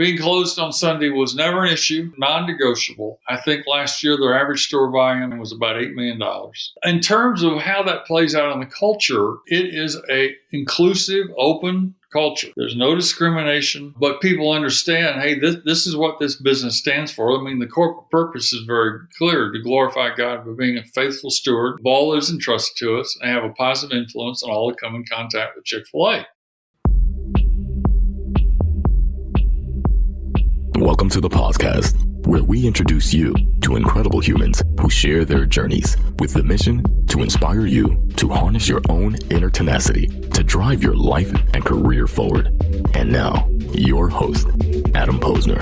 being closed on Sunday was never an issue, non-negotiable. I think last year their average store volume was about $8 million. In terms of how that plays out in the culture, it is a inclusive, open culture. There's no discrimination, but people understand, hey, this is what this business stands for. I mean, the corporate purpose is very clear, to glorify God by being a faithful steward of all that is entrusted to us and have a positive influence on all that come in contact with Chick-fil-A. Welcome to the podcast, where we introduce you to incredible humans who share their journeys with the mission to inspire you to harness your own inner tenacity to drive your life and career forward. And now, your host, Adam Posner.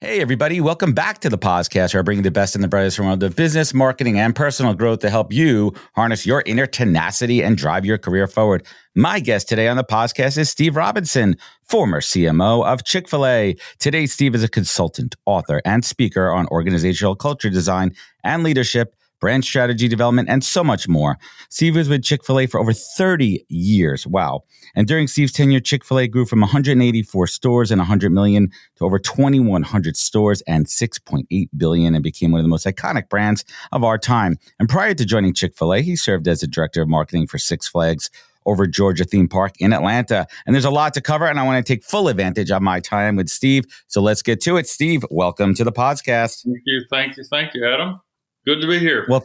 Hey, everybody. Welcome back to the podcast, where I bring you the best and the brightest from the world of business, marketing, and personal growth to help you harness your inner tenacity and drive your career forward. My guest today on the podcast is Steve Robinson, former CMO of Chick-fil-A. Today, Steve is a consultant, author, and speaker on organizational culture design and leadership, brand strategy development, and so much more. Steve was with Chick-fil-A for over 30 years. Wow. And during Steve's tenure, Chick-fil-A grew from 184 stores and $100 million to over 2,100 stores and $6.8 billion, and became one of the most iconic brands of our time. And prior to joining Chick-fil-A, he served as the director of marketing for Six Flags over Georgia theme park in Atlanta. And there's a lot to cover, and I want to take full advantage of my time with Steve. So let's get to it. Steve, welcome to the podcast. Thank you, Adam. Good to be here. Well,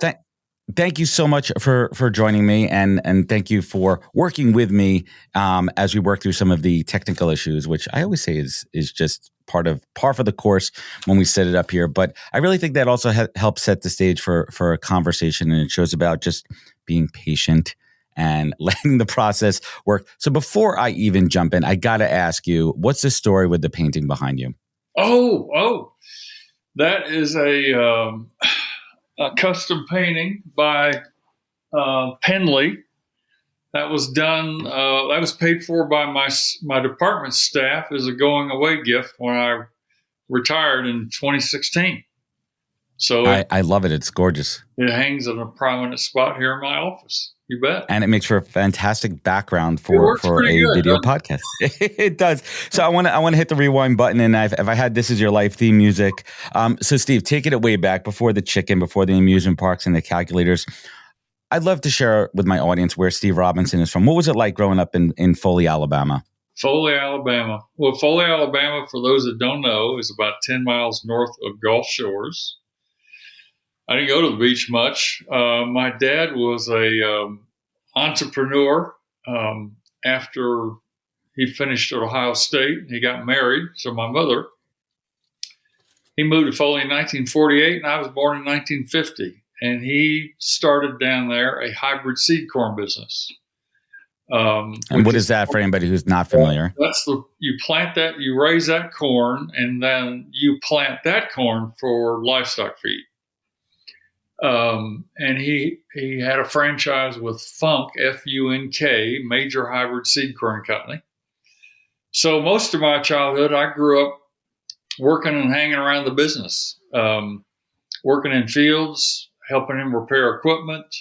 thank you so much for joining me, and thank you for working with me as we work through some of the technical issues, which I always say is just par for the course when we set it up here. But I really think that also helps set the stage for a conversation, and it shows about just being patient and letting the process work. So before I even jump in, I got to ask you, what's the story with the painting behind you? Oh, that is a custom painting by Penley. That was done. That was paid for by my department staff as a going away gift when I retired in 2016. So I love it. It's gorgeous. It hangs in a prominent spot here in my office. You bet. And it makes for a fantastic background for a video podcast. It does. So I want to hit the rewind button, and if I had This Is Your Life theme music. So Steve, take it way back before the chicken, before the amusement parks and the calculators. I'd love to share with my audience where Steve Robinson is from. What was it like growing up in Foley, Alabama? Foley, Alabama. Well, Foley, Alabama, for those that don't know, is about 10 miles north of Gulf Shores. I didn't go to the beach much. My dad was a entrepreneur. After he finished at Ohio State, he got married. So my mother, he moved to Foley in 1948, and I was born in 1950. And he started down there a hybrid seed corn business. And what is that for anybody who's not familiar? You plant that, you raise that corn, and then you plant that corn for livestock feed. And he had a franchise with Funk, F-U-N-K, Major Hybrid Seed Corn Company. So most of my childhood, I grew up working and hanging around the business, working in fields, helping him repair equipment,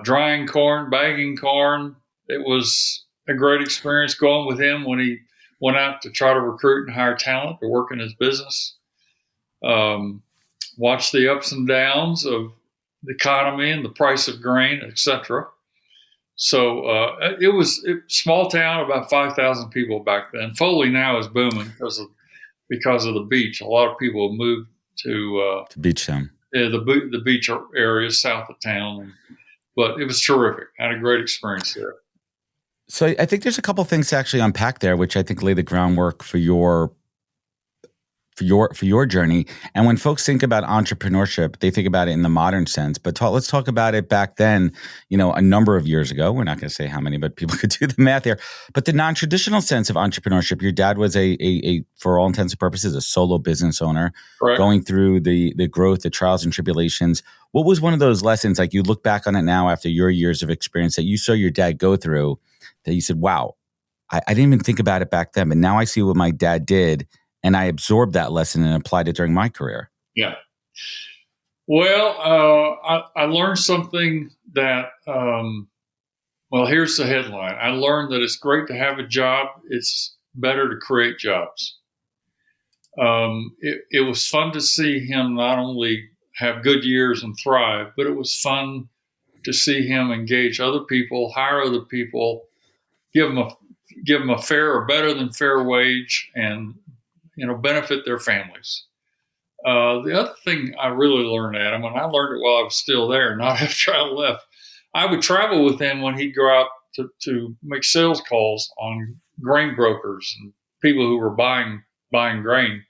drying corn, bagging corn. It was a great experience going with him when he went out to try to recruit and hire talent to work in his business. Watch the ups and downs of the economy and the price of grain, etc. So it was a small town, about 5,000 people back then. Foley now is booming because of the beach. A lot of people have moved to beach town. Yeah, the beach areas south of town. But it was terrific. I had a great experience there. So I think there's a couple things to actually unpack there, which I think lay the groundwork for your journey. And when folks think about entrepreneurship, they think about it in the modern sense. But let's talk about it back then, a number of years ago. We're not going to say how many, but people could do the math here. But the non-traditional sense of entrepreneurship, your dad was a for all intents and purposes, a solo business owner, correct, going through the growth, the trials and tribulations. What was one of those lessons, like you look back on it now after your years of experience, that you saw your dad go through, that you said, wow, I didn't even think about it back then, but now I see what my dad did, and I absorbed that lesson and applied it during my career? Yeah. Well, I learned something that Well, here's the headline. I learned that it's great to have a job. It's better to create jobs. It was fun to see him not only have good years and thrive, but it was fun to see him engage other people, hire other people, give them a fair or better than fair wage, and benefit their families. The other thing I really learned, Adam, and I learned it while I was still there, not after I left, I would travel with him when he'd go out to make sales calls on grain brokers and people who were buying grain.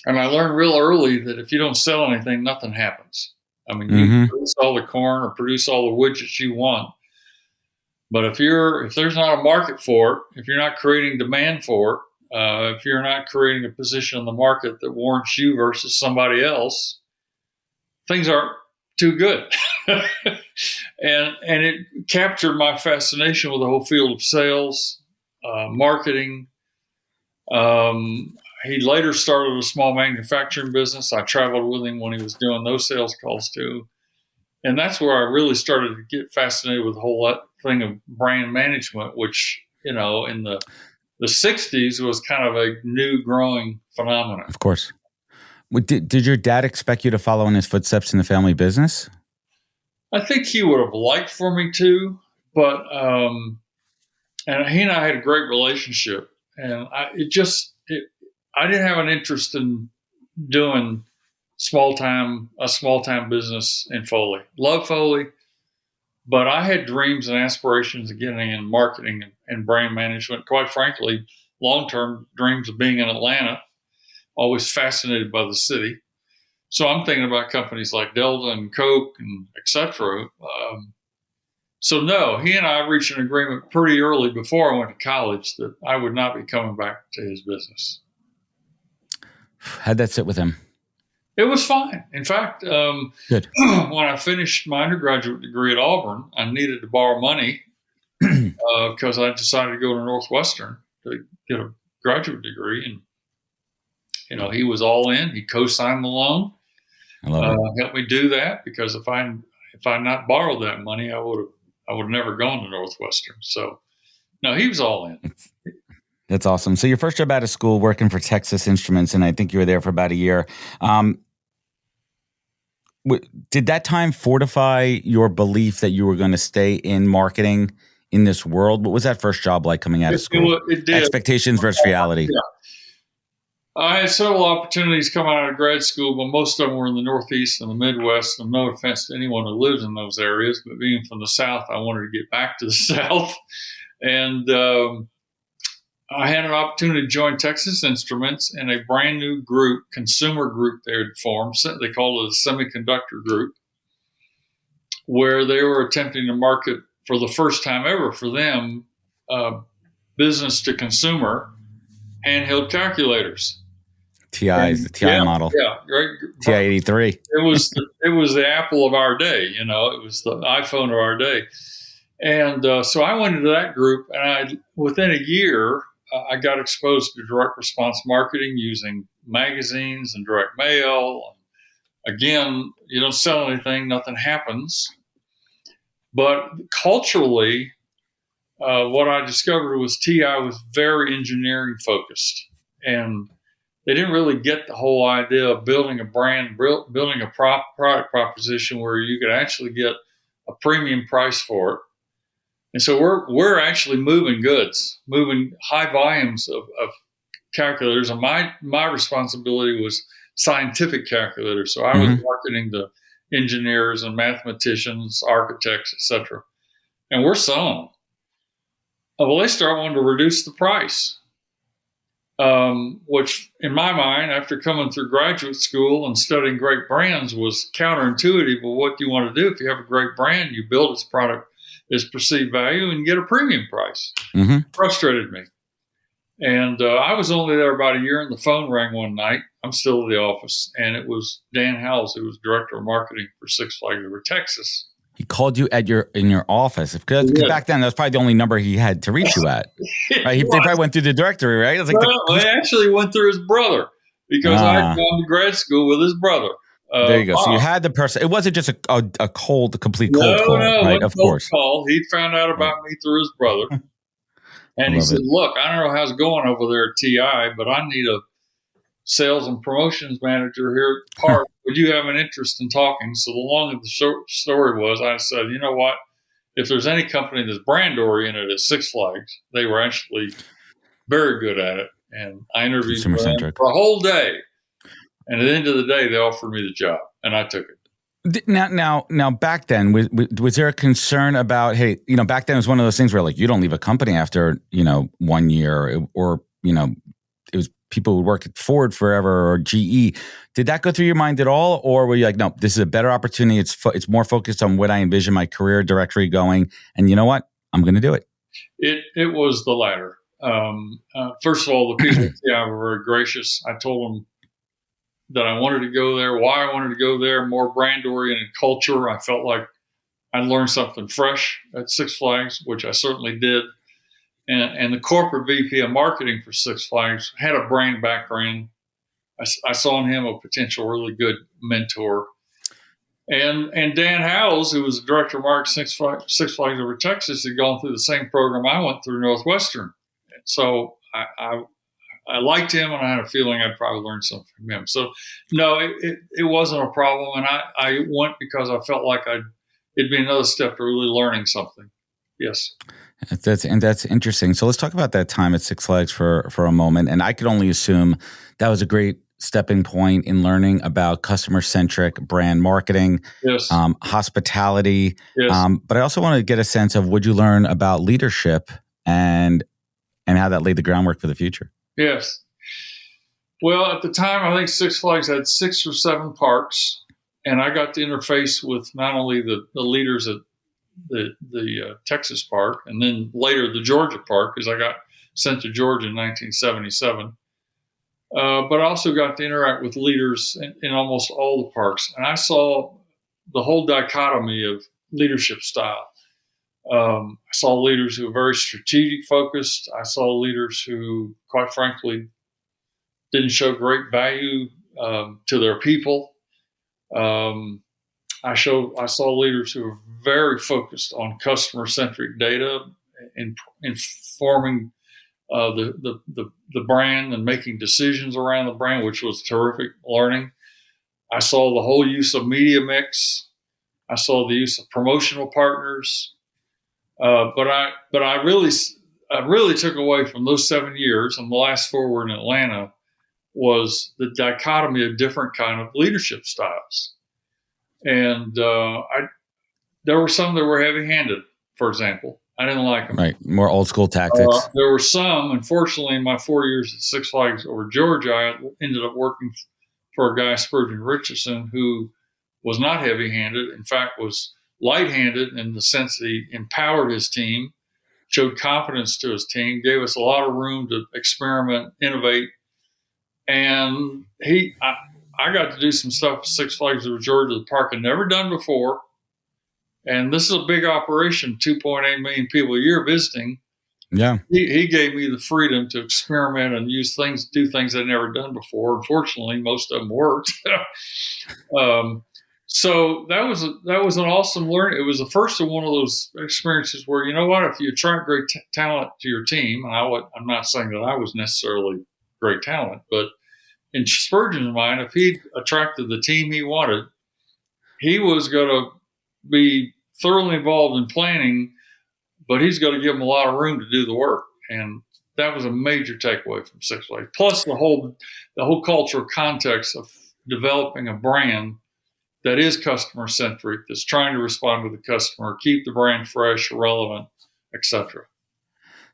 And I learned real early that if you don't sell anything, nothing happens. I mean, you produce all the corn or produce all the widgets you want. But if there's not a market for it, if you're not creating demand for it, if you're not creating a position in the market that warrants you versus somebody else, things aren't too good. and it captured my fascination with the whole field of sales, marketing. He later started a small manufacturing business. I traveled with him when he was doing those sales calls too. And that's where I really started to get fascinated with the whole thing of brand management, which, in the 60s was kind of a new growing phenomenon. Of course. Did your dad expect you to follow in his footsteps in the family business? I think he would have liked for me to, but and he and I had a great relationship, and I didn't have an interest in doing a small time business in Foley. Love Foley, but I had dreams and aspirations of getting in marketing and brand management. Quite frankly, long-term dreams of being in Atlanta. Always fascinated by the city. So I'm thinking about companies like Delta and Coke and et cetera. So no, he and I reached an agreement pretty early before I went to college that I would not be coming back to his business. How'd that sit with him? It was fine. In fact, Good. When I finished my undergraduate degree at Auburn, I needed to borrow money because I decided to go to Northwestern to get a graduate degree. And, he was all in. He co-signed the loan. I love it. Helped me do that because if I not borrowed that money, I would have never gone to Northwestern. So, no, he was all in. That's awesome. So your first job out of school, working for Texas Instruments, and I think you were there for about a year. Did that time fortify your belief that you were going to stay in marketing in this world? What was that first job like coming out of school? It did. Expectations versus reality. Yeah. I had several opportunities coming out of grad school, but most of them were in the Northeast and the Midwest. And no offense to anyone who lives in those areas, but being from the South, I wanted to get back to the South. And I had an opportunity to join Texas Instruments in a brand new group, consumer group they had formed. They called it a semiconductor group, where they were attempting to market for the first time ever for them, business to consumer handheld calculators. TIs, the TI model. Yeah, right. TI-83. It was the Apple of our day, it was the iPhone of our day. And so I went into that group, and within a year, I got exposed to direct response marketing using magazines and direct mail. Again, you don't sell anything, nothing happens. But culturally, what I discovered was TI was very engineering focused. And they didn't really get the whole idea of building a brand, building a product proposition where you could actually get a premium price for it. And so we're actually moving goods, moving high volumes of calculators. And my responsibility was scientific calculators. So I was marketing to engineers and mathematicians, architects, et cetera. And we're selling them. Well, they start wanting to reduce the price, which in my mind, after coming through graduate school and studying great brands, was counterintuitive. Well, what do you want to do? If you have a great brand, you build its product, its perceived value, and get a premium price. Frustrated me. And I was only there about a year, and the phone rang one night. I'm still at the office, and it was Dan Howells, who was director of marketing for Six Flags Over Texas. He called you in your office because back then that was probably the only number he had to reach you at. Right? They probably went through the directory, right? I actually went through his brother because I had gone to grad school with his brother. There you go. So you Bob. had the person. It wasn't just a complete cold No, call, no, right? one Of cold course. call. He found out Right. about me through his brother. I And he love said, it. look, I don't know how's it going over there at TI, but I need a sales and promotions manager here at Park. Would you have an interest in talking? So the long of the short story was, I said, you know what? If there's any company that's brand oriented at Six Flags, they were actually very good at it. And I interviewed Consumer with them centric. for a whole day. And at the end of the day, they offered me the job, and I took it. Now, back then, was there a concern about, hey, back then it was one of those things where like you don't leave a company after 1 year, or it was people who work at Ford forever or GE. Did that go through your mind at all, or were you like, no, this is a better opportunity? It's more focused on what I envision my career directory going, and you know what, I'm going to do it. It was the latter. First of all, the people at TI were very gracious. I told them that I wanted to go there, why I wanted to go there, more brand-oriented culture. I felt like I learned something fresh at Six Flags, which I certainly did. And the corporate VP of marketing for Six Flags had a brand background. I saw in him a potential really good mentor. And Dan Howells, who was the director of marketing Six Flags over Texas, had gone through the same program I went through Northwestern. So I liked him, and I had a feeling I'd probably learn something from him. So, no, it wasn't a problem, and I went because I felt like it'd be another step to really learning something. Yes, that's interesting. So let's talk about that time at Six Flags for a moment. And I could only assume that was a great stepping point in learning about customer centric brand marketing, yes, hospitality. yes, But I also want to get a sense of, would you learn about leadership and how that laid the groundwork for the future? yes. Well, at the time, I think Six Flags had 6 or 7 parks, and I got to interface with not only the leaders at the Texas park, and then later the Georgia park, because I got sent to Georgia in 1977. But I also got to interact with leaders in almost all the parks, and I saw the whole dichotomy of leadership style. I saw leaders who were very strategic focused. I saw leaders who, quite frankly, didn't show great value to their people. I saw leaders who were very focused on customer centric data, in informing the brand and making decisions around the brand, which was terrific learning. I saw the whole use of media mix. I saw the use of promotional partners. But I really took away from those 7 years, and the last 4 were in Atlanta, was the dichotomy of different kind of leadership styles. And there were some that were heavy-handed, for example. I didn't like them. Right. More old school tactics. There were some, unfortunately, in my 4 years at Six Flags over Georgia, I ended up working for a guy, Spurgeon Richardson, who was not heavy-handed. In fact, was light-handed in the sense that he empowered his team, showed confidence to his team, gave us a lot of room to experiment, innovate. And I got to do some stuff at Six Flags over Georgia, the park I'd never done before. And this is a big operation, 2.8 million people a year visiting. Yeah. He gave me the freedom to experiment and do things I'd never done before. Unfortunately, most of them worked. So that was an awesome learning. It was the first of one of those experiences where, you know what, if you attract great talent to your team, and I'm not saying that I was necessarily great talent, but in Spurgeon's mind, if he attracted the team he wanted, he was going to be thoroughly involved in planning, but he's got to give them a lot of room to do the work. And that was a major takeaway from Six Flags. Plus the whole cultural context of developing a brand that is customer centric, that's trying to respond to the customer, keep the brand fresh, relevant, etc.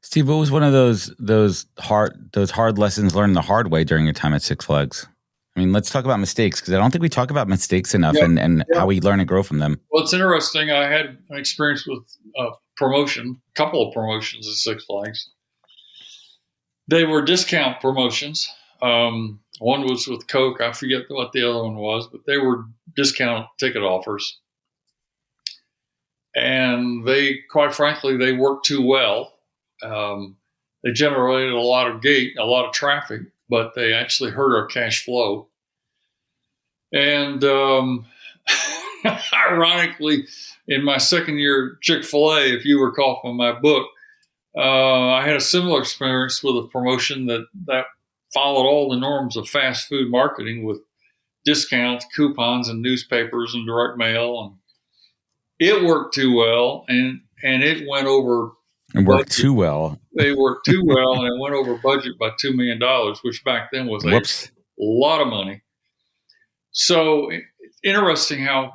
Steve, what was one of those hard lessons learned the hard way during your time at Six Flags? I mean, let's talk about mistakes, because I don't think we talk about mistakes enough, and how we learn and grow from them. Well, it's interesting. I had an experience with a couple of promotions at Six Flags. They were discount promotions. One was with Coke. I forget what the other one was, but they were discount ticket offers. And quite frankly, they worked too well. They generated a lot of traffic, but they actually hurt our cash flow. And ironically, in my second year at Chick-fil-A, if you recall from my book, I had a similar experience with a promotion that followed all the norms of fast food marketing with discounts, coupons, and newspapers and direct mail. And it worked too well, and it went over And worked budget. too well. They worked too well, and it went over budget by $2 million, which back then was Whoops. a lot of money. So interesting how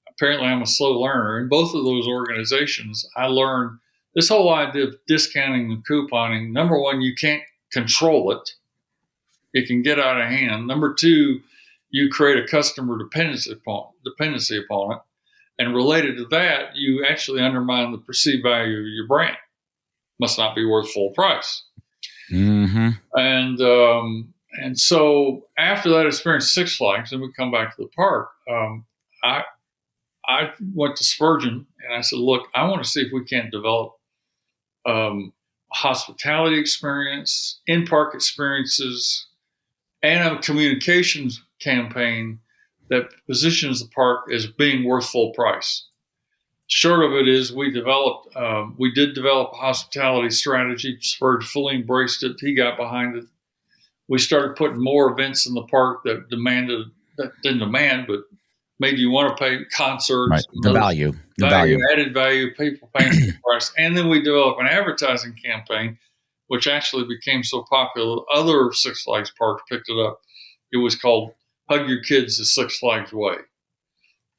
apparently I'm a slow learner. In both of those organizations, I learned this whole idea of discounting and couponing. Number one, you can't control it. It can get out of hand. Number two, you create a customer dependency upon it. And related to that, you actually undermine the perceived value of your brand. Must not be worth full price. Mm-hmm. And so after that experience, Six Flags, and we come back to the park, I went to Spurgeon and I said, look, I want to see if we can't develop a hospitality experience, in-park experiences, and a communications campaign that positions the park as being worth full price. Short of it is we did develop a hospitality strategy. Spurgeon fully embraced it. He got behind it. We started putting more events in the park that didn't demand, but made you want to pay concerts. Right. The value. Added value, people paying the price. And then we developed an advertising campaign, which actually became so popular, other Six Flags parks picked it up. It was called Hug Your Kids the Six Flags Way.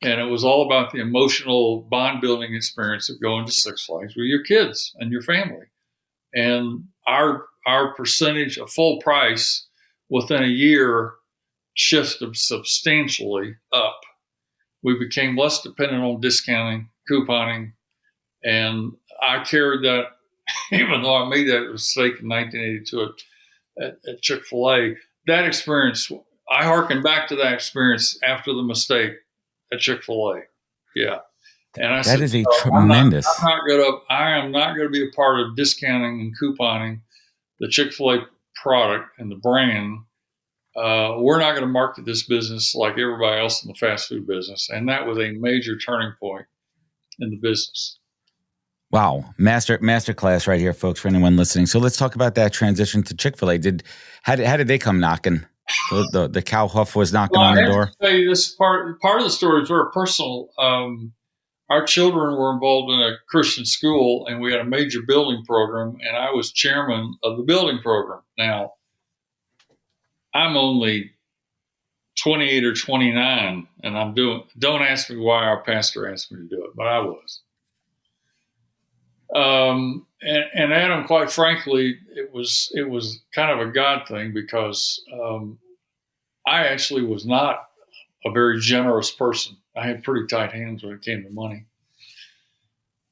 And it was all about the emotional bond building experience of going to Six Flags with your kids and your family. And our percentage of full price within a year shifted substantially up. We became less dependent on discounting, couponing, and I carried that, even though I made that mistake in 1982 at Chick-fil-A. That experience, I hearken back to that experience after the mistake at Chick-fil-A. Yeah. And I said, that is a tremendous. I am not going to be a part of discounting and couponing the Chick-fil-A product and the brand. We're not going to market this business like everybody else in the fast food business. And that was a major turning point in the business. Wow. Master class right here, folks, for anyone listening. So let's talk about that transition to Chick-fil-A. How did they come knocking? The cow huff was knocking on the door? I have to say this part of the story is very personal. Our children were involved in a Christian school, and we had a major building program, and I was chairman of the building program. Now, I'm only 28 or 29, and don't ask me why our pastor asked me to do it, but I was. And Adam, quite frankly, it was kind of a God thing because I actually was not a very generous person. I had pretty tight hands when it came to money.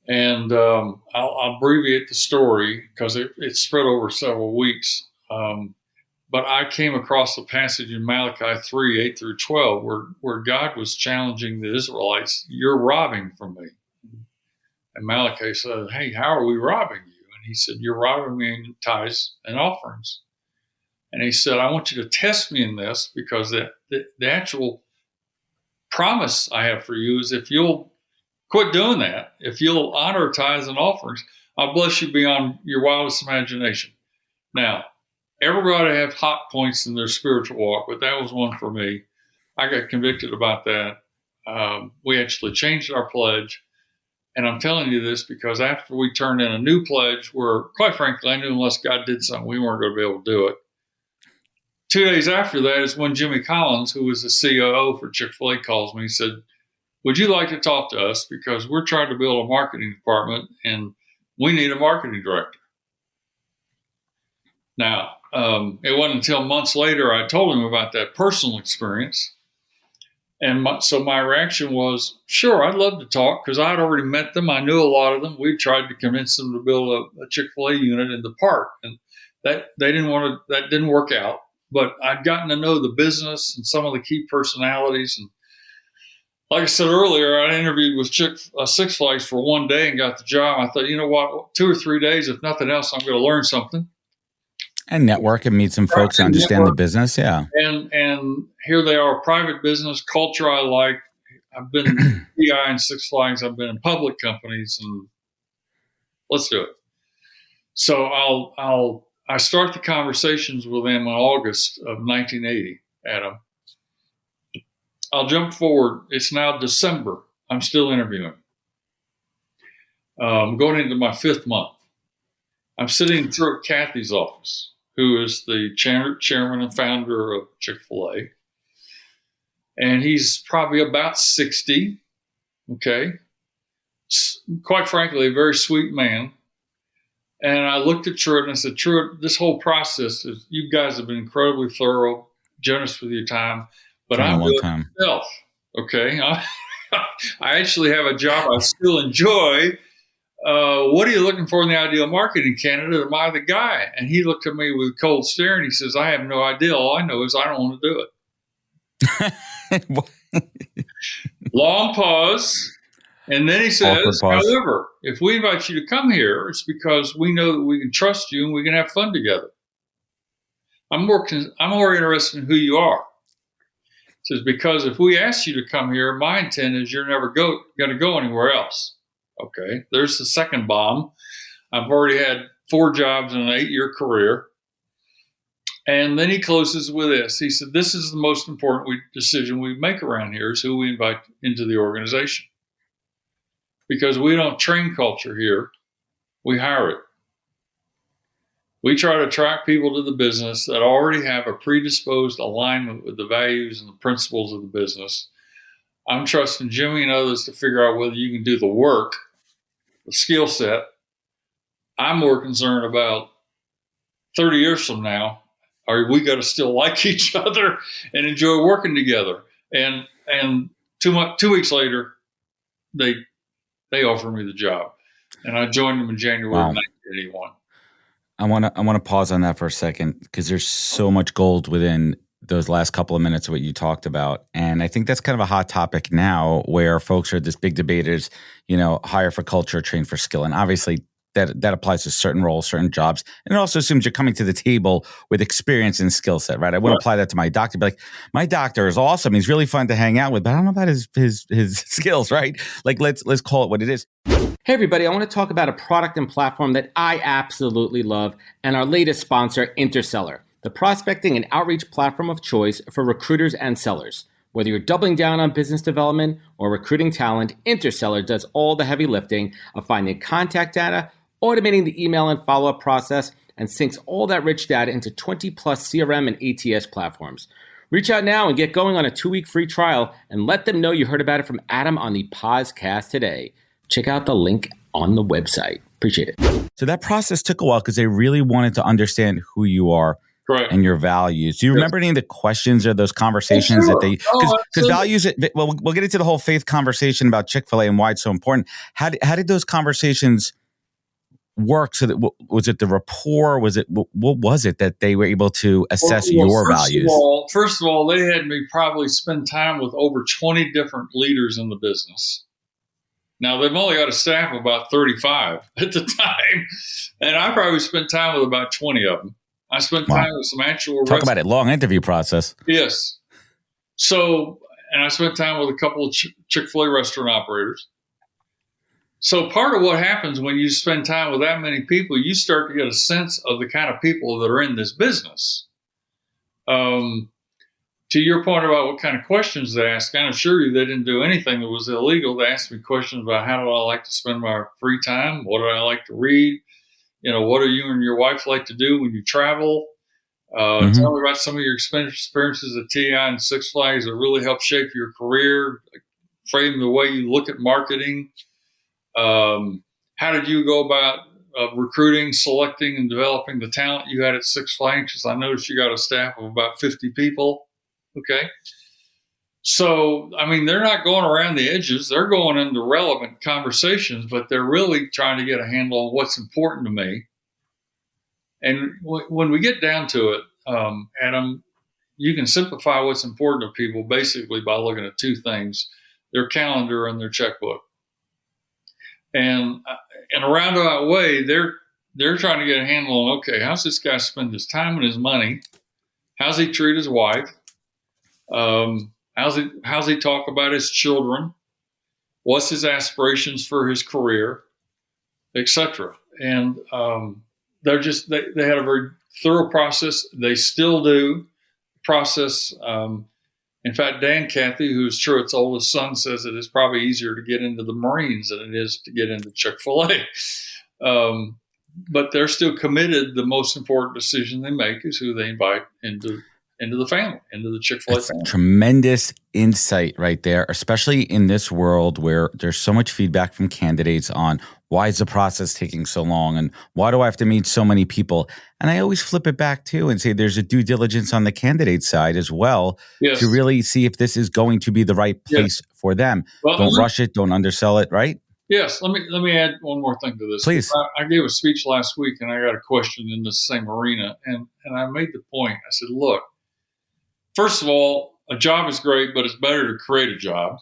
And I'll abbreviate the story because it spread over several weeks. But I came across the passage in Malachi 3, 8 through 12, where God was challenging the Israelites, you're robbing from me. And Malachi said, hey, how are we robbing you? And he said, you're robbing me in tithes and offerings. And he said, I want you to test me in this because the actual promise I have for you is if you'll quit doing that, if you'll honor tithes and offerings, I'll bless you beyond your wildest imagination. Now, everybody have hot points in their spiritual walk, but that was one for me. I got convicted about that. We actually changed our pledge. And I'm telling you this because after we turned in a new pledge where, quite frankly, I knew unless God did something, we weren't going to be able to do it. 2 days after that is when Jimmy Collins, who was the COO for Chick-fil-A, calls me. He said, would you like to talk to us? Because we're trying to build a marketing department and we need a marketing director. Now, it wasn't until months later I told him about that personal experience. And so my reaction was, sure, I'd love to talk because I'd already met them. I knew a lot of them. We tried to convince them to build a Chick-fil-A unit in the park. And that didn't work out. But I'd gotten to know the business and some of the key personalities. And like I said earlier, I interviewed with Six Flags for one day and got the job. I thought, you know what, 2 or 3 days, if nothing else, I'm going to learn something. And network and meet some folks and understand the business. Yeah. And here they are, private business culture I like. I've been in PI and Six Flags. I've been in public companies, and let's do it. So I start the conversations with them in August of 1980, Adam. I'll jump forward. It's now December. I'm still interviewing. I'm going into my 5th month. I'm sitting through Kathy's office, who is the chairman and founder of Chick-fil-A. And he's probably about 60. Okay. Quite frankly, a very sweet man. And I looked at Truett and I said, Truett, this whole process is, you guys have been incredibly thorough, generous with your time, but I'm doing it myself. Okay. I actually have a job I still enjoy. What are you looking for in the ideal marketing candidate? Am I the guy? And he looked at me with a cold stare and he says, I have no idea. All I know is I don't want to do it. Long pause. And then he says, however, if we invite you to come here, it's because we know that we can trust you and we can have fun together. I'm more interested in who you are. He says, because if we ask you to come here, my intent is you're never going to go anywhere else. Okay, there's the second bomb. I've already had 4 jobs in an 8-year career. And then he closes with this. He said, this is the most important decision we make around here is who we invite into the organization. Because we don't train culture here, we hire it. We try to attract people to the business that already have a predisposed alignment with the values and the principles of the business. I'm trusting Jimmy and others to figure out whether you can do the work, the skill set. I'm more concerned about 30 years from now, are we going to still like each other and enjoy working together? And 2 weeks later, they offered me the job, and I joined them in January of 1981. I want to pause on that for a second because there's so much gold within those last couple of minutes of what you talked about. And I think that's kind of a hot topic now where folks are this big debaters, hire for culture, train for skill. And obviously that applies to certain roles, certain jobs. And it also assumes you're coming to the table with experience and skill set, right? I wouldn't apply that to my doctor. Be like, my doctor is awesome. He's really fun to hang out with, but I don't know about his skills, right? Like, let's call it what it is. Hey everybody, I want to talk about a product and platform that I absolutely love and our latest sponsor, Interseller, the prospecting and outreach platform of choice for recruiters and sellers. Whether you're doubling down on business development or recruiting talent, Interseller does all the heavy lifting of finding contact data, automating the email and follow-up process, and syncs all that rich data into 20 plus CRM and ATS platforms. Reach out now and get going on a 2-week free trial and let them know you heard about it from Adam on the podcast today. Check out the link on the website. Appreciate it. So that process took a while because they really wanted to understand who you are and your values. Do you remember any of the questions or those conversations that they, because values, well, we'll get into the whole faith conversation about Chick-fil-A and why it's so important. How did those conversations work? So that, was it the rapport? What was it that they were able to assess your values? First of all, they had me probably spend time with over 20 different leaders in the business. Now, they've only got a staff of about 35 at the time, and I probably spent time with about 20 of them. I spent time with some actual... Talk about it, long interview process. Yes. So, and I spent time with a couple of Chick-fil-A restaurant operators. So part of what happens when you spend time with that many people, you start to get a sense of the kind of people that are in this business. To your point about what kind of questions they ask, I can assure you they didn't do anything that was illegal. They asked me questions about how do I like to spend my free time? What do I like to read? What do you and your wife like to do when you travel? Tell me about some of your experiences at TI and Six Flags that really helped shape your career, frame the way you look at marketing. How did you go about recruiting, selecting, and developing the talent you had at Six Flags? Because I noticed you got a staff of about 50 people. Okay. So, I mean, they're not going around the edges. They're going into relevant conversations, but they're really trying to get a handle on what's important to me. And when we get down to it, Adam, you can simplify what's important to people basically by looking at 2 things, their calendar and their checkbook. And in a roundabout way, they're trying to get a handle on, okay, how's this guy spend his time and his money? How's he treat his wife? How's he talk about his children? What's his aspirations for his career, etc. And they had a very thorough process. They still do process. In fact, Dan Cathy, who's Truett's oldest son, says that it's probably easier to get into the Marines than it is to get into Chick-fil-A. But they're still committed. The most important decision they make is who they invite into the family, into the Chick-fil-A family. Tremendous insight right there, especially in this world where there's so much feedback from candidates on why is the process taking so long and why do I have to meet so many people? And I always flip it back too and say there's a due diligence on the candidate side as well to really see if this is going to be the right place for them. Well, don't rush it. Don't undersell it, right? Yes. Let me add one more thing to this. Please. I gave a speech last week and I got a question in the same arena. And I made the point. I said, look, first of all, a job is great, but it's better to create a job.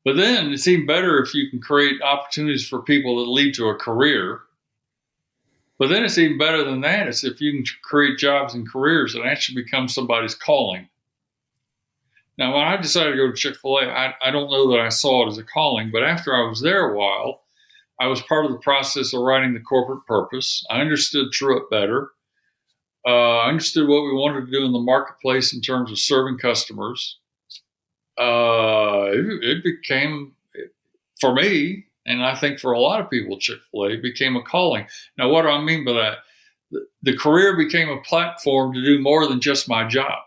But then it's even better if you can create opportunities for people that lead to a career. But then it's even better than that. It's if you can create jobs and careers that actually become somebody's calling. Now, when I decided to go to Chick-fil-A, I don't know that I saw it as a calling, but after I was there a while, I was part of the process of writing the corporate purpose. I understood Truett better. I understood what we wanted to do in the marketplace in terms of serving customers. It became, for me, and I think for a lot of people, Chick-fil-A became a calling. Now, what do I mean by that? The career became a platform to do more than just my job.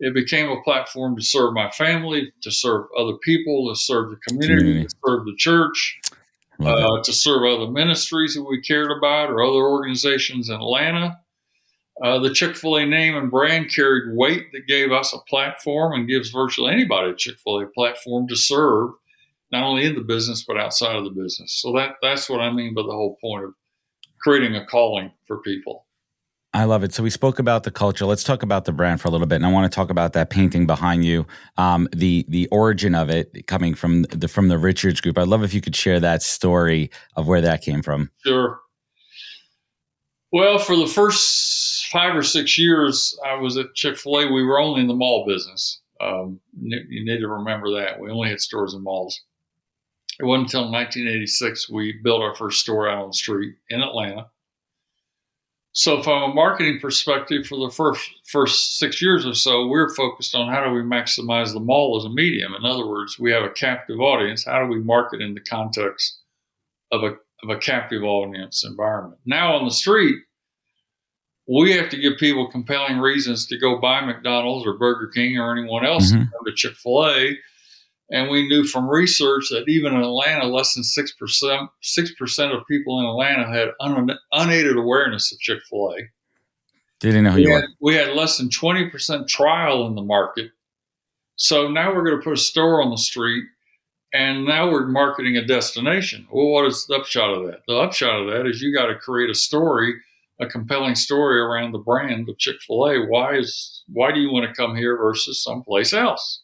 It became a platform to serve my family, to serve other people, to serve the community. To serve the church, to serve other ministries that we cared about or other organizations in Atlanta. The Chick-fil-A name and brand carried weight that gave us a platform and gives virtually anybody at Chick-fil-A a platform to serve, not only in the business, but outside of the business. So that's what I mean by the whole point of creating a calling for people. I love it. So we spoke about the culture. Let's talk about the brand for a little bit. And I want to talk about that painting behind you, the origin of it coming from the Richards Group. I'd love if you could share that story of where that came from. Sure. Well, for the first 5 or 6 years I was at Chick-fil-A, we were only in the mall business. You need to remember that. We only had stores in malls. It wasn't until 1986 we built our first store out on the street in Atlanta. So from a marketing perspective, for the first 6 years or so, we're focused on how do we maximize the mall as a medium. In other words, we have a captive audience. How do we market in the context of a captive audience environment? Now on the street, we have to give people compelling reasons to go buy McDonald's or Burger King or anyone else to come to Chick-fil-A. And we knew from research that even in Atlanta, less than 6% of people in Atlanta had unaided awareness of Chick-fil-A. Didn't know who you were. We had less than 20% trial in the market. So now we're going to put a store on the street, and now we're marketing a destination. Well, what is the upshot of that? The upshot of that is you got to create a story, a compelling story around the brand of Chick-fil-A. Why do you want to come here versus someplace else?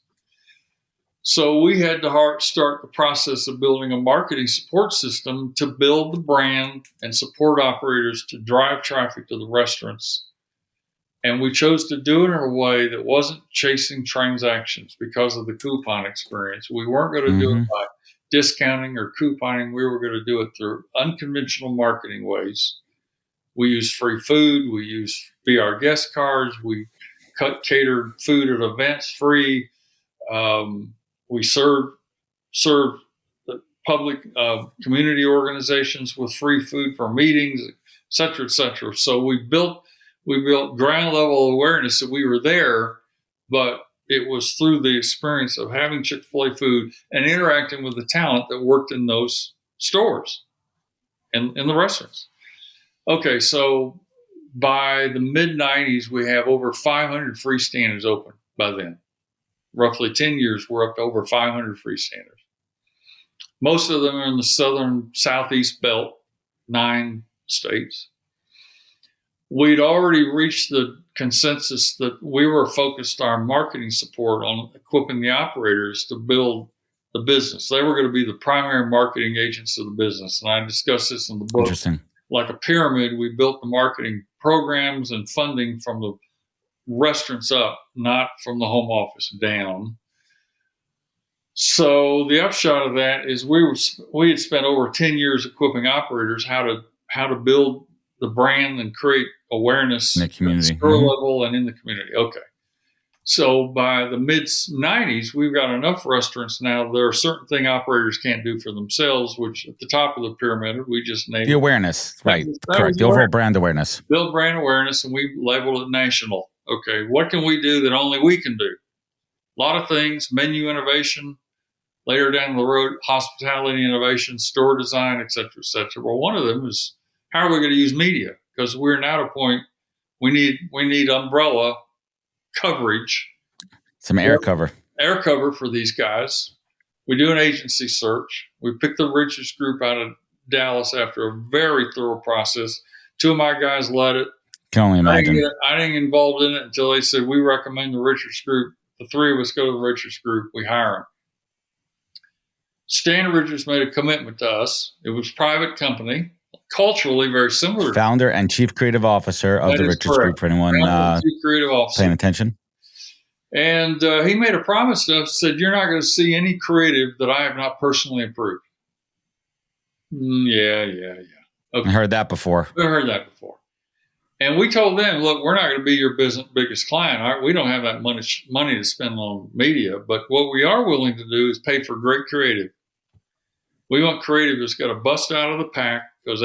So we had to start the process of building a marketing support system to build the brand and support operators to drive traffic to the restaurants. And we chose to do it in a way that wasn't chasing transactions because of the coupon experience. We weren't going to do it by discounting or couponing. We were going to do it through unconventional marketing ways. We used free food. We used Be Our Guest cards. We catered food at events free. We served the public community organizations with free food for meetings, et cetera, et cetera. So we built ground level awareness that we were there, but it was through the experience of having Chick-fil-A food and interacting with the talent that worked in those stores and in the restaurants. Okay, so by the mid-90s, we have over 500 freestanders open by then. Roughly 10 years, we're up to over 500 freestanders. Most of them are in the southern southeast belt, 9 states. We'd already reached the consensus that we were focused our marketing support on equipping the operators to build the business. They were going to be the primary marketing agents of the business. And I discussed this in the book. Interesting. Like a pyramid, we built the marketing programs and funding from the restaurants up, not from the home office down. So the upshot of that is we had spent over 10 years equipping operators how to build the brand and create awareness in the community, at the store level and in the community. Okay. So by the mid-90s, we've got enough restaurants now. There are certain things operators can't do for themselves, which at the top of the pyramid, we just named the awareness. Right. Correct. The overall brand awareness. Build brand awareness, and we labeled it national. Okay. What can we do that only we can do? A lot of things, menu innovation, later down the road, hospitality innovation, store design, et cetera, et cetera. Well, one of them is, how are we going to use media? Because we're now at a point we need umbrella coverage, some air cover for these guys. We do an agency search. We picked the Richards Group out of Dallas after a very thorough process. 2 of my guys led it. Can only imagine. I didn't get involved in it until they said, we recommend the Richards Group. The 3 of us go to the Richards Group. We hire them. Stan Richards made a commitment to us. It was a private company, culturally very similar. Founder and Chief Creative Officer of the Richards Group, for anyone Chief Creative Officer. Paying attention. And he made a promise to us, said, you're not going to see any creative that I have not personally approved. Yeah. Okay. I heard that before. And we told them, look, we're not going to be your biggest client. All right? We don't have that money to spend on media. But what we are willing to do is pay for great creative. We want creative that's got to bust out of the pack, because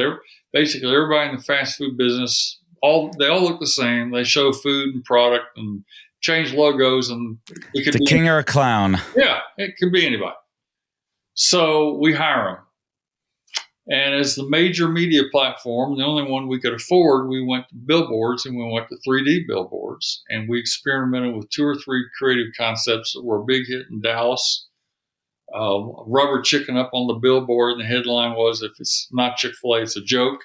basically everybody in the fast food business, they all look the same. They show food and product and change logos, and it could be a king or a clown. Yeah, it could be anybody. So we hire them. And as the major media platform, the only one we could afford, we went to billboards, and we went to 3D billboards. And we experimented with 2 or 3 creative concepts that were a big hit in Dallas. Rubber chicken up on the billboard, and the headline was, if it's not Chick-fil-A, it's a joke.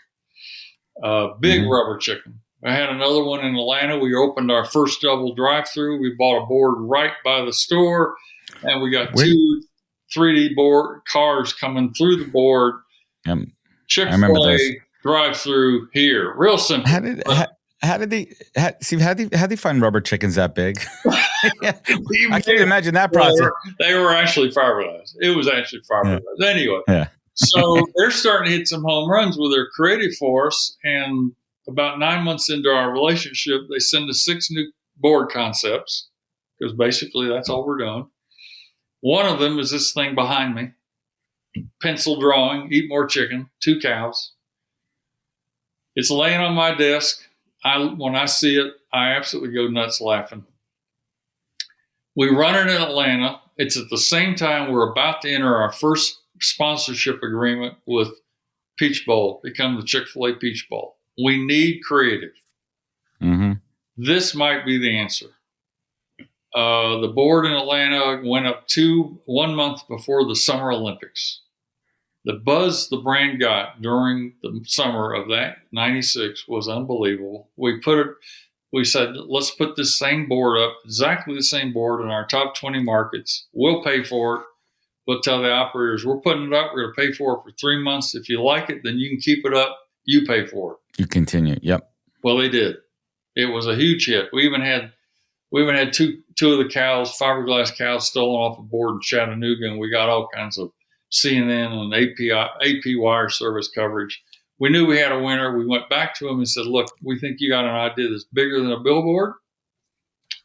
Big rubber chicken. I had another one in Atlanta. We opened our first double drive-through. We bought a board right by the store, and we got 2 3D board cars coming through the board. Chick-fil-A drive-through here. Real simple. How did they find rubber chickens that big? I can't imagine that process. They were actually fiberglass. It was actually fiberglass. Yeah. Anyway, so they're starting to hit some home runs with their creative force. And about 9 months into our relationship, they send us 6 new board concepts, because basically that's all we're doing. One of them is this thing behind me. Pencil drawing, eat more chicken, 2 cows. It's laying on my desk. When I see it, I absolutely go nuts laughing. We run it in Atlanta. It's at the same time we're about to enter our first sponsorship agreement with Peach Bowl, become the Chick-fil-A Peach Bowl. We need creative. This might be the answer. The board in Atlanta went up 1 month before the Summer Olympics. The buzz the brand got during the summer of that 96 was unbelievable. We said, let's put this same board up, exactly the same board in our top 20 markets. We'll pay for it. We'll tell the operators, we're putting it up. We're going to pay for it for 3 months. If you like it, then you can keep it up. You pay for it. You continue. Yep. Well, they did. It was a huge hit. We even had two of the cows, fiberglass cows, stolen off a board in Chattanooga, and we got all kinds of CNN and AP wire service coverage. We knew we had a winner. We went back to them and said, look, we think you got an idea that's bigger than a billboard.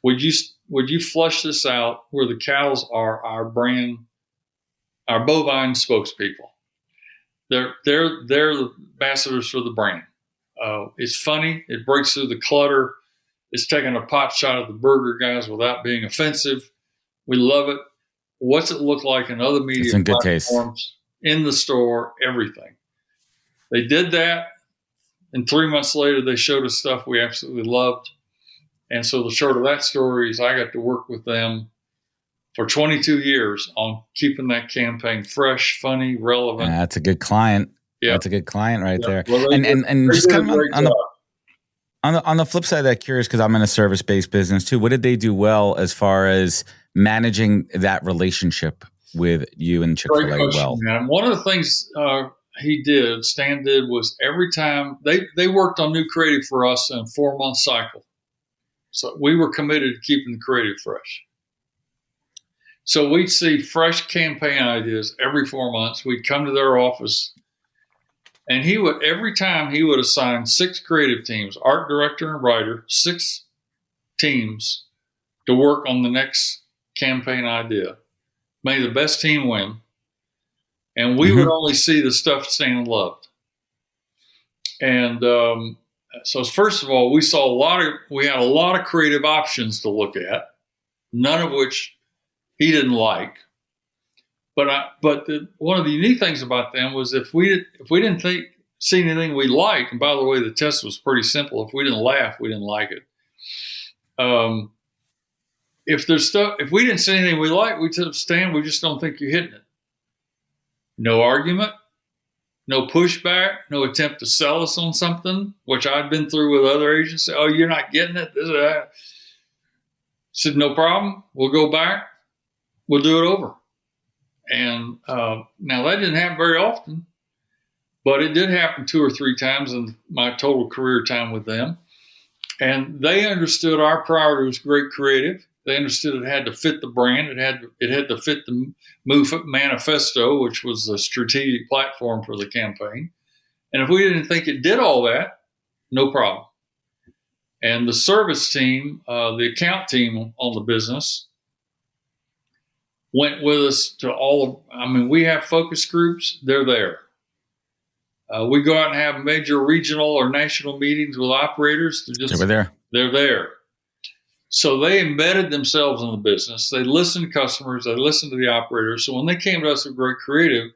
Would you flush this out where the cows are our brand, our bovine spokespeople? They're the ambassadors for the brand. It's funny. It breaks through the clutter. It's taking a pot shot at the burger guys without being offensive. We love it. What's it look like in other media it's in good platforms, taste. In the store, everything. They did that, and 3 months later, they showed us stuff we absolutely loved. And so the short of that story is I got to work with them for 22 years on keeping that campaign fresh, funny, relevant. Yeah, that's a good client. Yeah. That's a good client right there. Well, and just kind of on the flip side of that, curious, because I'm in a service-based business too. What did they do well as far as managing that relationship? with you and Great Chick-fil-A question, well? man. One of the things Stan did, was every time they worked on new creative for us in a 4-month cycle. So we were committed to keeping the creative fresh. So we'd see fresh campaign ideas every 4 months. We'd come to their office, and every time he would assign 6 creative teams, art director and writer, 6 teams to work on the next campaign idea. May the best team win. And we would only see the stuff Stan loved. And so first of all, we had a lot of creative options to look at, none of which he didn't like. But one of the unique things about them was if we didn't see anything we liked, and by the way, the test was pretty simple. If we didn't laugh, we didn't like it. If we didn't see anything we liked, we'd tell Stan, we just don't think you're hitting it. No argument, no pushback, no attempt to sell us on something, which I'd been through with other agents. Oh, you're not getting it. This or that. Said, no problem. We'll go back. We'll do it over. And now that didn't happen very often, but it did happen 2 or 3 times in my total career time with them. And they understood our priority was great creative. They understood it had to fit the brand. It had to fit the MOVE manifesto, which was the strategic platform for the campaign. And if we didn't think it did all that, no problem. And the service team, the account team on the business, went with us to we have focus groups. They're there. We go out and have major regional or national meetings with operators. They're there. So they embedded themselves in the business. They listened to customers. They listened to the operators. So when they came to us with great creative,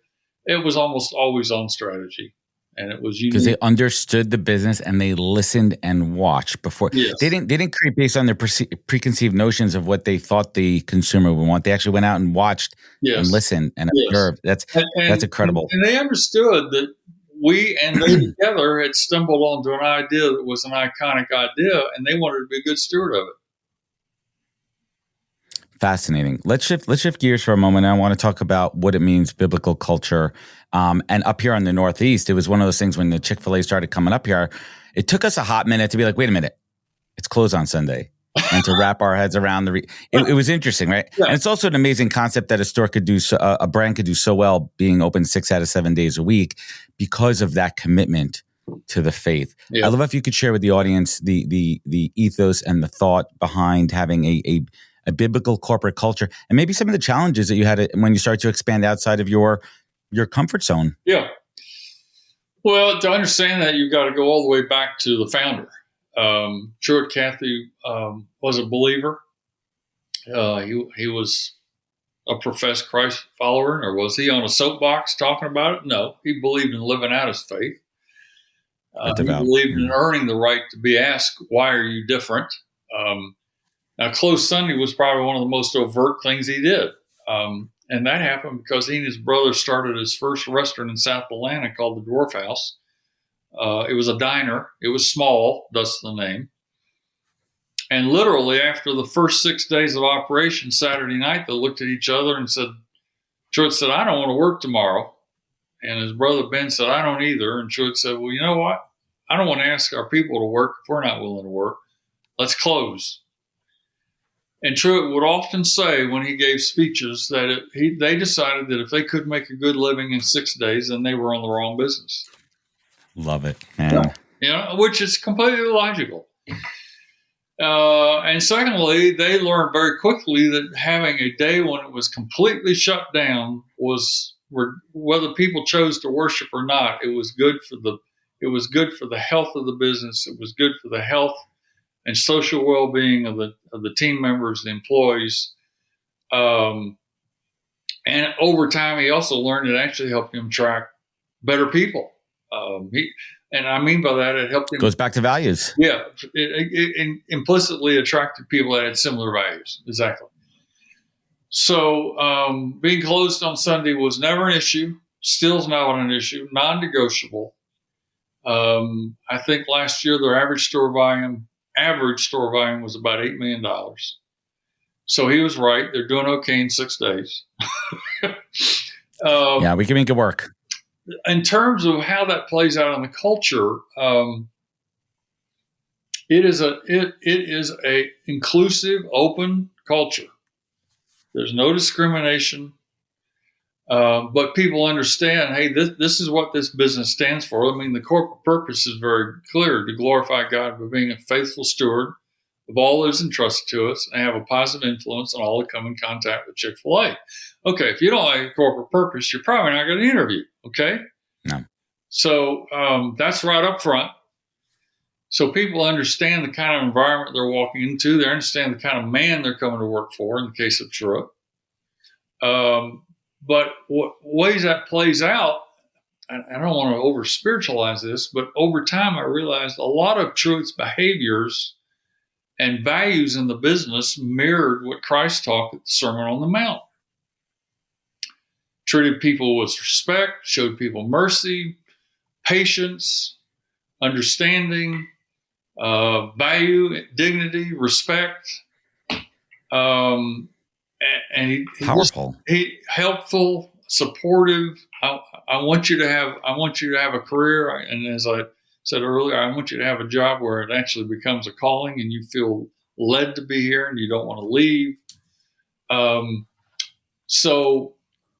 it was almost always on strategy. And it was unique. Because they understood the business and they listened and watched before. Yes. They didn't create based on their preconceived notions of what they thought the consumer would want. They actually went out and watched and listened and observed. That's incredible. And they understood that we and they together had stumbled onto an idea that was an iconic idea, and they wanted to be a good steward of it. Fascinating. Let's shift gears for a moment. I want to talk about what it means, biblical culture. And up here on the Northeast, it was one of those things when the Chick-fil-A started coming up here, it took us a hot minute to be like, wait a minute, it's closed on Sunday. And to wrap our heads around it was interesting, right? Yeah. And it's also an amazing concept that a brand could do so well being open 6 out of 7 days a week because of that commitment to the faith. Yeah. I love if you could share with the audience the ethos and the thought behind having a biblical corporate culture, and maybe some of the challenges that you had when you start to expand outside of your comfort zone. Yeah. Well, to understand that, you've got to go all the way back to the founder. Truett Cathy was a believer. He was a professed Christ follower, or was he on a soapbox talking about it? No, he believed in living out his faith. He believed in earning the right to be asked, why are you different? Now, Closed Sunday was probably one of the most overt things he did. And that happened because he and his brother started his first restaurant in South Atlanta called the Dwarf House. It was a diner. It was small, thus the name. And literally after the first 6 days of operation, Saturday night, they looked at each other and said, Truett said, I don't want to work tomorrow. And his brother Ben said, I don't either. And Truett said, well, you know what? I don't want to ask our people to work if we're not willing to work. Let's close. And Truett would often say when he gave speeches that they decided that if they couldn't make a good living in 6 days, then they were on the wrong business. Love it, man. Which is completely logical. And secondly, they learned very quickly that having a day when it was completely shut down was, whether people chose to worship or not, it was good for the health of the business. It was good for the health and social well-being of the team members, the employees. And over time, he also learned it actually helped him attract better people. And I mean by that, it helped him. Goes back to values. Yeah. It implicitly attracted people that had similar values. Exactly. So being closed on Sunday was never an issue. Still is not an issue. Non-negotiable. I think last year, their average store volume was about $8 million. So he was right. They're doing okay in 6 days. Yeah, we can make it work. In terms of how that plays out in the culture, it is a inclusive, open culture. There's no discrimination, but people understand. Hey, this is what this business stands for. I mean, the corporate purpose is very clear: to glorify God by being a faithful steward of all that is entrusted to us, and have a positive influence on all that come in contact with Chick-fil-A. Okay, if you don't like a corporate purpose, you're probably not going to interview. Okay. No. So that's right up front. So people understand the kind of environment they're walking into. They understand the kind of man they're coming to work for in the case of Truett. But what ways that plays out, I don't want to over spiritualize this, but over time I realized a lot of Truett's behaviors and values in the business mirrored what Christ taught at the Sermon on the Mount. Treated people with respect, showed people mercy, patience, understanding, value, dignity, respect, and Powerful. he helpful, supportive. I want you to have a career, and as I said earlier, I want you to have a job where it actually becomes a calling, and you feel led to be here, and you don't want to leave. So,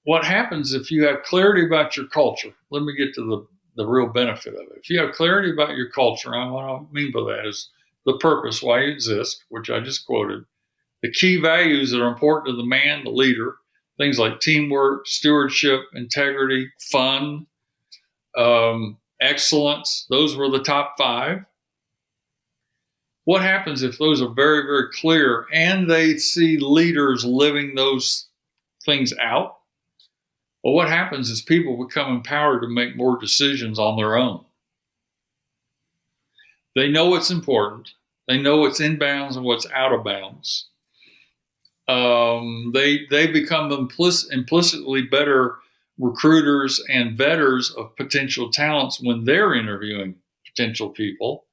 what happens if you have clarity about your culture? Let me get to the real benefit of it. If you have clarity about your culture, and what I mean by that is the purpose, why you exist, which I just quoted, the key values that are important to the man, the leader, things like teamwork, stewardship, integrity, fun, excellence. Those were the top 5. What happens if those are very, very clear and they see leaders living those things out? Well, what happens is people become empowered to make more decisions on their own. They know what's important. They know what's in bounds and what's out of bounds. They become implicitly better recruiters and vetters of potential talents when they're interviewing potential people.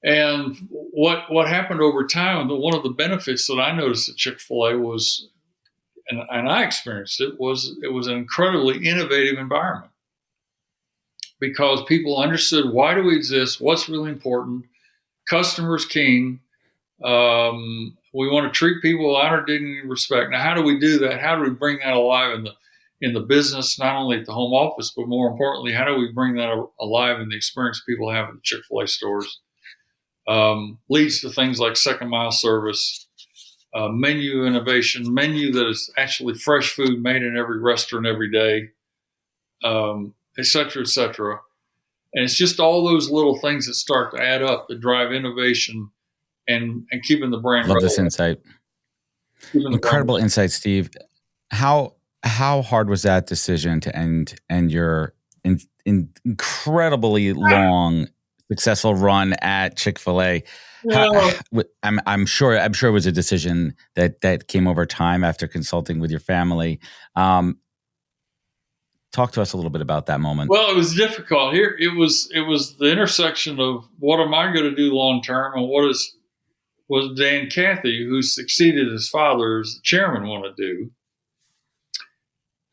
And what happened over time, one of the benefits that I noticed at Chick-fil-A was, and I experienced it was an incredibly innovative environment because people understood why do we exist, what's really important, customers king. We want to treat people with honor, dignity, and respect. Now, how do we do that? How do we bring that alive in the business, not only at the home office, but more importantly, how do we bring that alive in the experience people have at the Chick-fil-A stores? Leads to things like second mile service, menu innovation, menu that is actually fresh food made in every restaurant every day, et cetera, et cetera. And it's just all those little things that start to add up that drive innovation and keeping the brand Love relevant. this insight. Incredible insight, Steve. How hard was that decision to end your incredibly long, successful run at Chick-fil-A? Well, I'm sure it was a decision that came over time after consulting with your family. Talk to us a little bit about that moment. Well, it was difficult. Here, it was the intersection of what am I going to do long term, and was Dan Cathy, who succeeded his father as the chairman, want to do.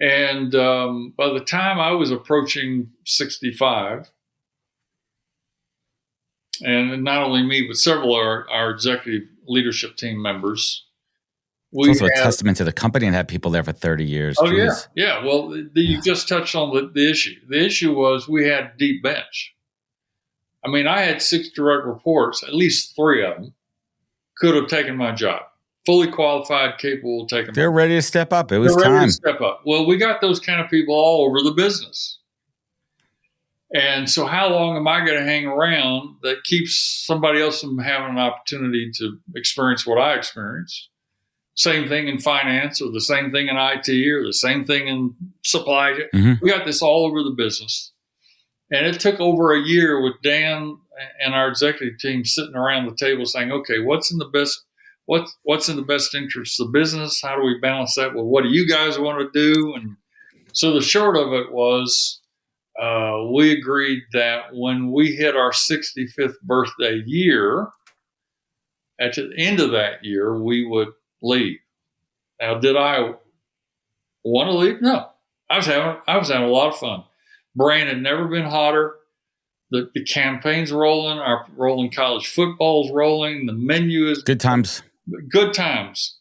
And by the time I was approaching 65, and not only me, but several of our executive leadership team members, it's also a testament to the company and have people there for 30 years. Oh, Jeez. yeah. Well, you just touched on the issue. The issue was we had a deep bench. I mean, I had 6 direct reports, at least 3 of them could have taken my job. Fully qualified, capable of taking my job. They're ready to step up. It was They're ready time. to step up. Well, we got those kind of people all over the business. And so how long am I going to hang around that keeps somebody else from having an opportunity to experience what I experienced? Same thing in finance, or the same thing in IT, or the same thing in supply chain. Mm-hmm. We got this all over the business. And it took over a year with Dan and our executive team sitting around the table saying, okay, what's in the best interest of the business? How do we balance that with what do you guys want to do? And so the short of it was we agreed that when we hit our 65th birthday year, at the end of that year, we would leave. Now, did I want to leave? No. I was having a lot of fun. Brain had never been hotter. The campaign's rolling. Our rolling college football's rolling. The menu is Good times. Good times.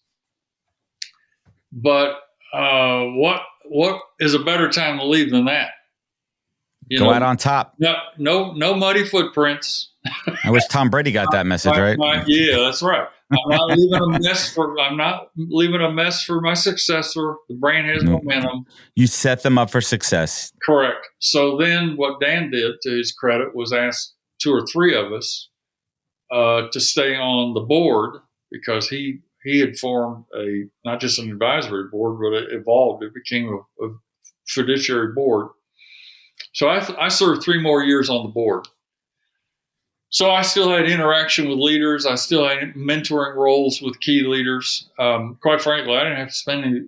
But what is a better time to leave than that? Go out on top. No muddy footprints. I wish Tom Brady got that message, right? Yeah, that's right. I'm not leaving a mess for my successor. The brain has momentum. You set them up for success. Correct. So then what Dan did, to his credit, was ask 2 or 3 of us to stay on the board, because he had formed not just an advisory board, but it evolved. It became a fiduciary board. So I served 3 more years on the board. So I still had interaction with leaders. I still had mentoring roles with key leaders. Quite frankly, I didn't have to spend any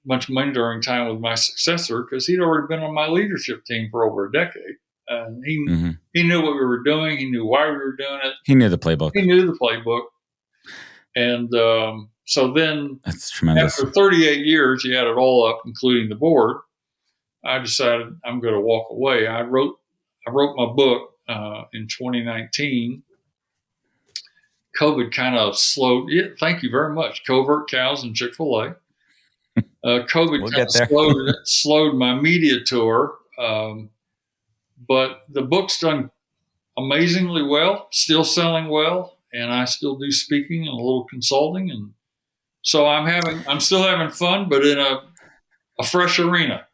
much mentoring time with my successor, because he'd already been on my leadership team for over a decade. He knew what we were doing. He knew why we were doing it. He knew the playbook. And so then, that's tremendous. After 38 years, you had it all up, including the board. I decided I'm going to walk away. I wrote my book in 2019. COVID kind of slowed. Yeah, thank you very much. Covert Cows and Chick-fil-A. COVID kind of slowed my media tour. But the book's done amazingly well, still selling well, and I still do speaking and a little consulting, and so I'm still having fun, but in a fresh arena.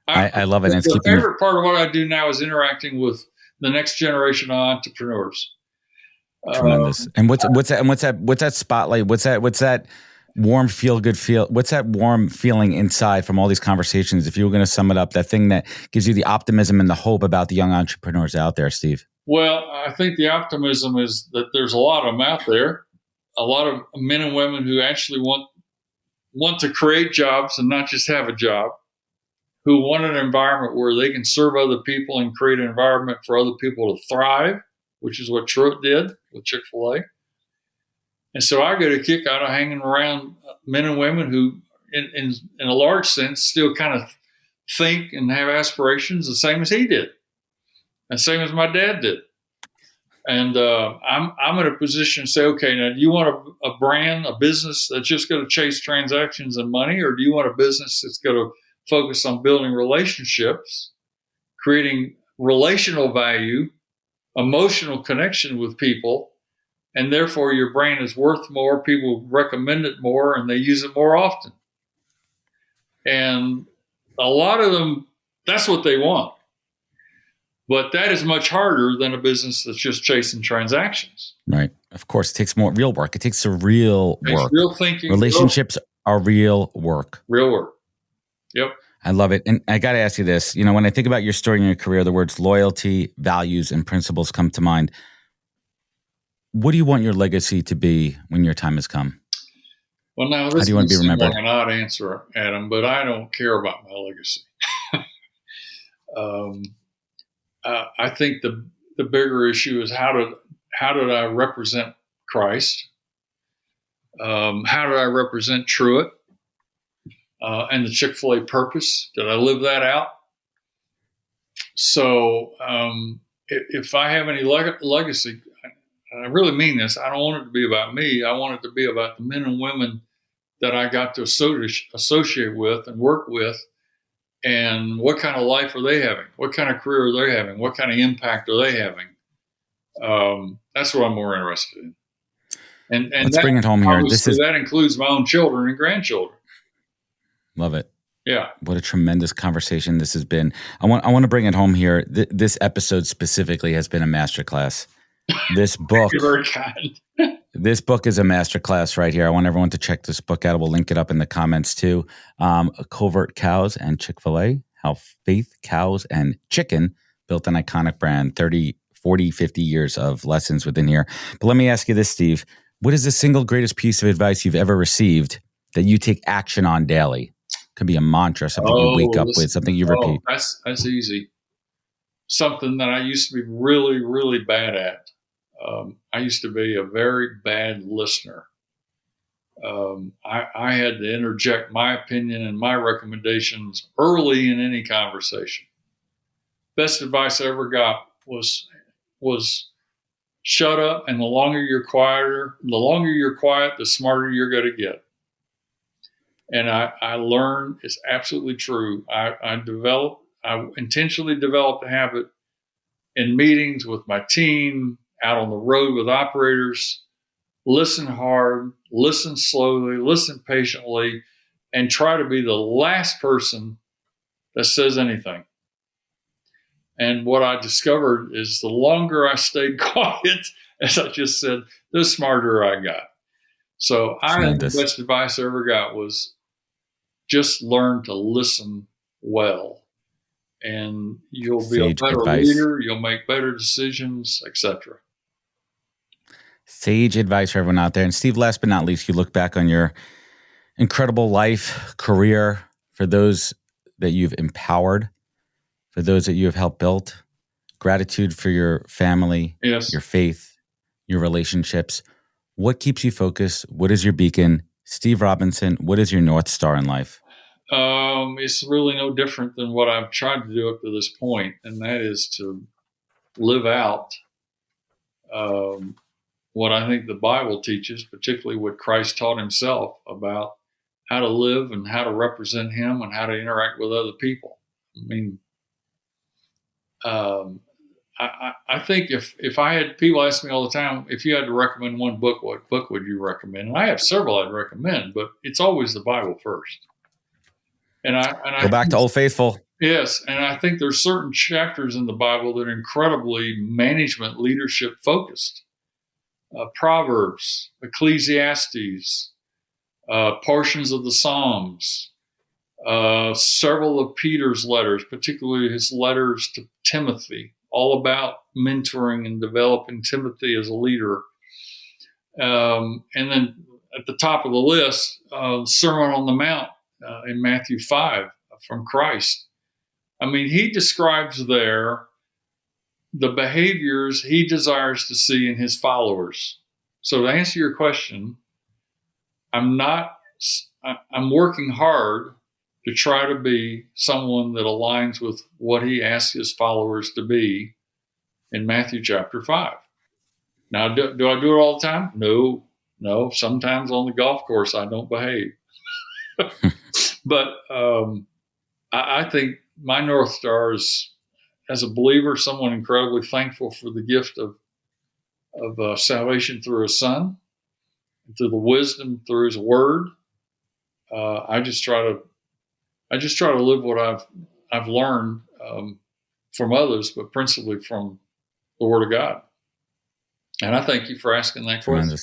I love it. The favorite part of what I do now is interacting with the next generation of entrepreneurs. Tremendous. And what's that spotlight? What's that warm what's that warm feeling inside from all these conversations? If you were going to sum it up, that thing that gives you the optimism and the hope about the young entrepreneurs out there, Steve? Well, I think the optimism is that there's a lot of them out there, a lot of men and women who actually want to create jobs and not just have a job, who want an environment where they can serve other people and create an environment for other people to thrive, which is what Truett did with Chick-fil-A. And so I get a kick out of hanging around men and women who, in a large sense, still kind of think and have aspirations the same as he did, and same as my dad did. And I'm in a position to say, okay, now do you want a brand, a business that's just going to chase transactions and money, or do you want a business that's going to focus on building relationships, creating relational value, emotional connection with people, and therefore your brand is worth more, people recommend it more, and they use it more often. And a lot of them, that's what they want. But that is much harder than a business that's just chasing transactions. Right. Of course, it takes more real work. It takes real work. Real thinking. Relationships are real work. Real work. Yep. I love it. And I got to ask you this. You know, when I think about your story and your career, the words loyalty, values, and principles come to mind. What do you want your legacy to be when your time has come? Well, now, this is an odd answer, Adam, but I don't care about my legacy. I think the bigger issue is how did I represent Christ? How did I represent Truett and the Chick-fil-A purpose? Did I live that out? So if I have any legacy, I really mean this. I don't want it to be about me. I want it to be about the men and women that I got to associate with and work with. And what kind of life are they having? What kind of career are they having? What kind of impact are they having? That's what I'm more interested in. And let's bring it home here. That includes my own children and grandchildren. Love it. Yeah. What a tremendous conversation this has been. I want to bring it home here. This episode specifically has been a masterclass. This book. You're very kind. This book is a masterclass right here. I want everyone to check this book out. We'll link it up in the comments too. Covert Cows and Chick-fil-A, How Faith, Cows, and Chicken Built an Iconic Brand. 30, 40, 50 years of lessons within here. But let me ask you this, Steve. What is the single greatest piece of advice you've ever received that you take action on daily? Could be a mantra, something you wake up with, something you repeat. That's easy. Something that I used to be really, really bad at. I used to be a very bad listener. I had to interject my opinion and my recommendations early in any conversation. Best advice I ever got was shut up, and the longer you're quiet, the smarter you're going to get. And I learned it's absolutely true. I intentionally developed a habit in meetings with my team, out on the road with operators. Listen hard, listen slowly, listen patiently, and try to be the last person that says anything. And what I discovered is the longer I stayed quiet, as I just said, the smarter I got. So I think the best advice I ever got was just learn to listen well. And you'll be a better leader, you'll make better decisions, etc. Sage advice for everyone out there. And Steve, last but not least, you look back on your incredible life, career, for those that you've empowered, for those that you have helped build, gratitude for your family, yes, your faith, your relationships. What keeps you focused? What is your beacon? Steve Robinson, what is your North Star in life? It's really no different than what I've tried to do up to this point, and that is to live out what I think the Bible teaches, particularly what Christ taught himself about how to live and how to represent him and how to interact with other people. I mean, I think if I had people ask me all the time, if you had to recommend one book, what book would you recommend? And I have several I'd recommend, but it's always the Bible first. And I go back to Old Faithful. Yes, and I think there's certain chapters in the Bible that are incredibly management, leadership focused. Proverbs, Ecclesiastes, portions of the Psalms, several of Peter's letters, particularly his letters to Timothy, all about mentoring and developing Timothy as a leader. And then at the top of the list, Sermon on the Mount in Matthew 5 from Christ. I mean, he describes there the behaviors he desires to see in his followers. So to answer your question, I'm working hard to try to be someone that aligns with what he asks his followers to be in Matthew chapter 5. Now, do I do it all the time? No. Sometimes on the golf course, I don't behave. But I think my North Star is, as a believer, someone incredibly thankful for the gift of salvation through his Son, and through the wisdom through his Word. I just try to live what I've learned from others, but principally from the Word of God. And I thank you for asking that question.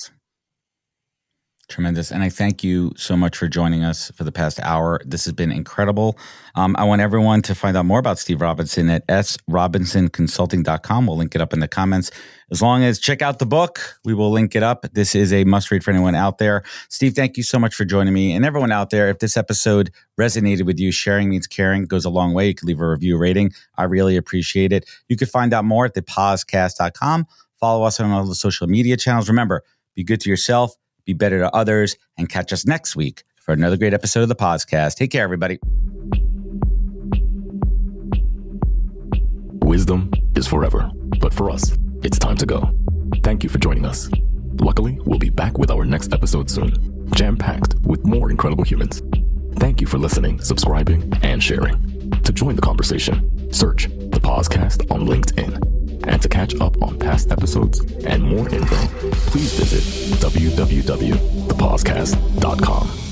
Tremendous. And I thank you so much for joining us for the past hour. This has been incredible. I want everyone to find out more about Steve Robinson at srobinson.consulting.com. We'll link it up in the comments. As long as check out the book, we will link it up. This is a must read for anyone out there. Steve, thank you so much for joining me. And everyone out there, if this episode resonated with you, sharing means caring, goes a long way. You can leave a review rating. I really appreciate it. You can find out more at thepodcast.com. Follow us on all the social media channels. Remember, be good to yourself, be better to others, and catch us next week for another great episode of the podcast. Take care, everybody. Wisdom is forever, but for us, it's time to go. Thank you for joining us. Luckily, we'll be back with our next episode soon, jam-packed with more incredible humans. Thank you for listening, subscribing, and sharing. To join the conversation, search the podcast on LinkedIn. And to catch up on past episodes and more info, please visit www.thepodcast.com.